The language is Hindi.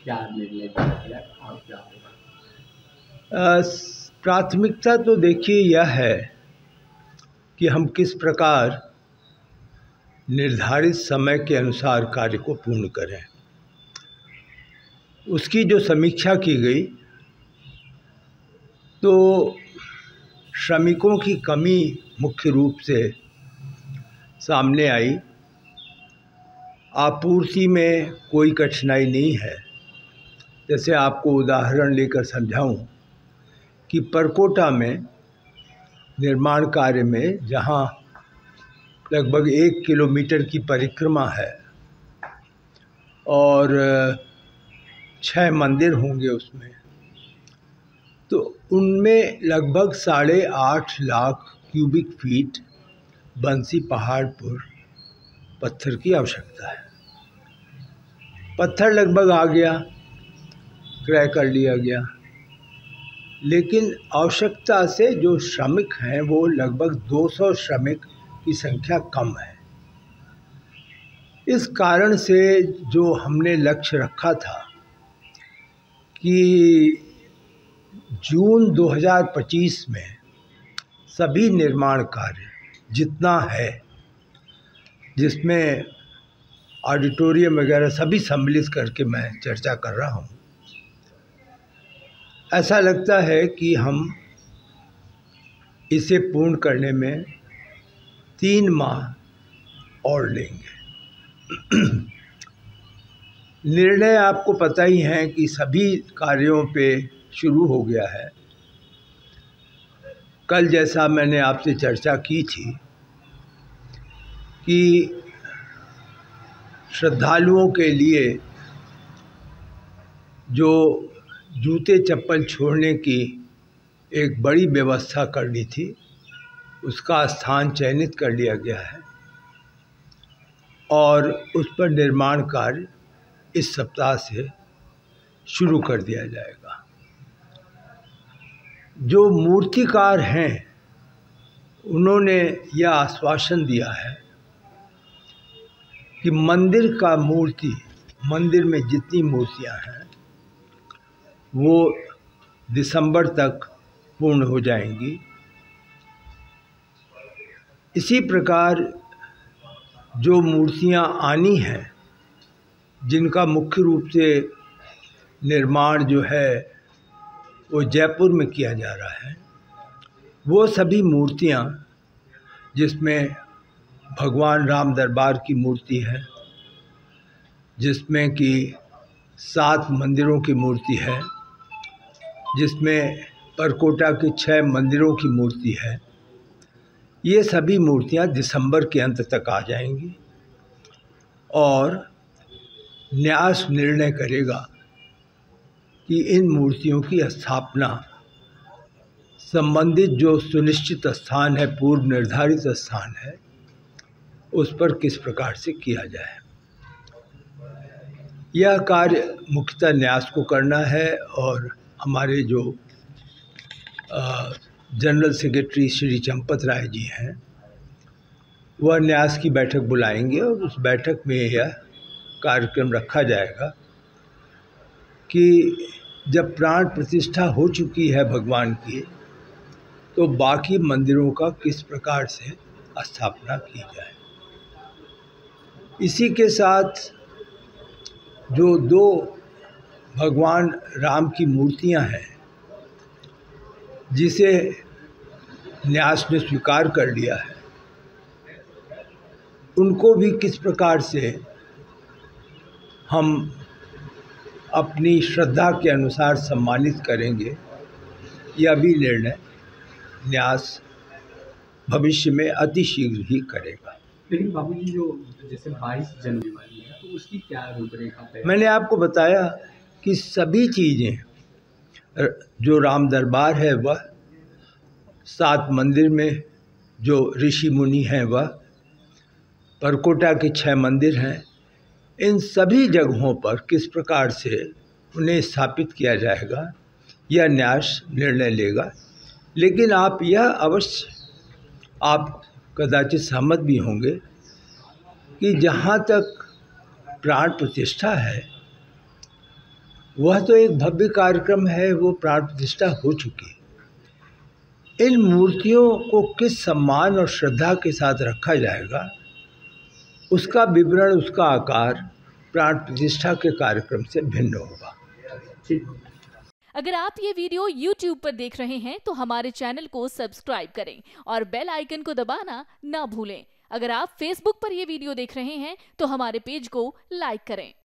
क्या निर्णय लिया गया और क्या होगा? प्राथमिकता तो देखिए यह है कि हम किस प्रकार निर्धारित समय के अनुसार कार्य को पूर्ण करें। उसकी जो समीक्षा की गई तो श्रमिकों की कमी मुख्य रूप से सामने आई। आपूर्ति में कोई कठिनाई नहीं है। जैसे आपको उदाहरण लेकर समझाऊं कि परकोटा में निर्माण कार्य में जहां लगभग 1 किलोमीटर की परिक्रमा है और 6 मंदिर होंगे उसमें, तो उनमें लगभग 8.5 लाख क्यूबिक फीट बंसी पहाड़पुर पत्थर की आवश्यकता है। पत्थर लगभग आ गया, क्रय कर लिया गया, लेकिन आवश्यकता से जो श्रमिक हैं वो लगभग 200 श्रमिक की संख्या कम है। इस कारण से जो हमने लक्ष्य रखा था कि जून 2025 में सभी निर्माण कार्य जितना है, जिसमें ऑडिटोरियम वगैरह सभी सम्मिलित करके मैं चर्चा कर रहा हूँ, ऐसा लगता है कि हम इसे पूर्ण करने में 3 माह और लेंगे। निर्णय आपको पता ही है कि सभी कार्यों पे शुरू हो गया है। कल जैसा मैंने आपसे चर्चा की थी कि श्रद्धालुओं के लिए जो जूते चप्पल छोड़ने की एक बड़ी व्यवस्था करनी थी, उसका स्थान चयनित कर लिया गया है और उस पर निर्माण कार्य इस सप्ताह से शुरू कर दिया जाएगा। जो मूर्तिकार हैं उन्होंने यह आश्वासन दिया है कि मंदिर में जितनी मूर्तियां हैं वो दिसंबर तक पूर्ण हो जाएंगी। इसी प्रकार जो मूर्तियां आनी हैं, जिनका मुख्य रूप से निर्माण जो है वो जयपुर में किया जा रहा है, वो सभी मूर्तियां, जिसमें भगवान राम दरबार की मूर्ति है, जिसमें कि 7 मंदिरों की मूर्ति है, जिसमें परकोटा के 6 मंदिरों की मूर्ति है, ये सभी मूर्तियां दिसंबर के अंत तक आ जाएंगी और न्यास निर्णय करेगा कि इन मूर्तियों की स्थापना संबंधित जो सुनिश्चित स्थान है, पूर्व निर्धारित स्थान है, उस पर किस प्रकार से किया जाए। यह कार्य मुख्यतः न्यास को करना है और हमारे जो जनरल सेक्रेटरी श्री चंपत राय जी हैं, वह न्यास की बैठक बुलाएंगे और उस बैठक में यह कार्यक्रम रखा जाएगा कि जब प्राण प्रतिष्ठा हो चुकी है भगवान की, तो बाकी मंदिरों का किस प्रकार से स्थापना की जाए। इसी के साथ जो 2 भगवान राम की मूर्तियां हैं, जिसे न्यास ने स्वीकार कर लिया है, उनको भी किस प्रकार से हम अपनी श्रद्धा के अनुसार सम्मानित करेंगे, यह भी निर्णय न्यास भविष्य में अति शीघ्र ही करेगा। लेकिन बाबूजी, जो जैसे 22 जनवरी वाली है, तो उसकी क्या रूपरेखा है? मैंने आपको बताया कि सभी चीज़ें, जो राम दरबार है वह, 7 मंदिर में जो ऋषि मुनि हैं वह, परकोटा के 6 मंदिर हैं, इन सभी जगहों पर किस प्रकार से उन्हें स्थापित किया जाएगा, यह न्यास निर्णय लेगा। लेकिन आप यह अवश्य, आप कदाचित सहमत भी होंगे कि जहाँ तक प्राण प्रतिष्ठा है, वह तो एक भव्य कार्यक्रम है, वो प्राण प्रतिष्ठा हो चुकी है। इन मूर्तियों को किस सम्मान और श्रद्धा के साथ रखा जाएगा, उसका विवरण, उसका आकार प्राण प्रतिष्ठा के कार्यक्रम से भिन्न होगा। ठीक। अगर आप ये वीडियो YouTube पर देख रहे हैं तो हमारे चैनल को सब्सक्राइब करें और बेल आइकन को दबाना ना भूलें। अगर आप Facebook पर ये वीडियो देख रहे हैं तो हमारे पेज को लाइक करें।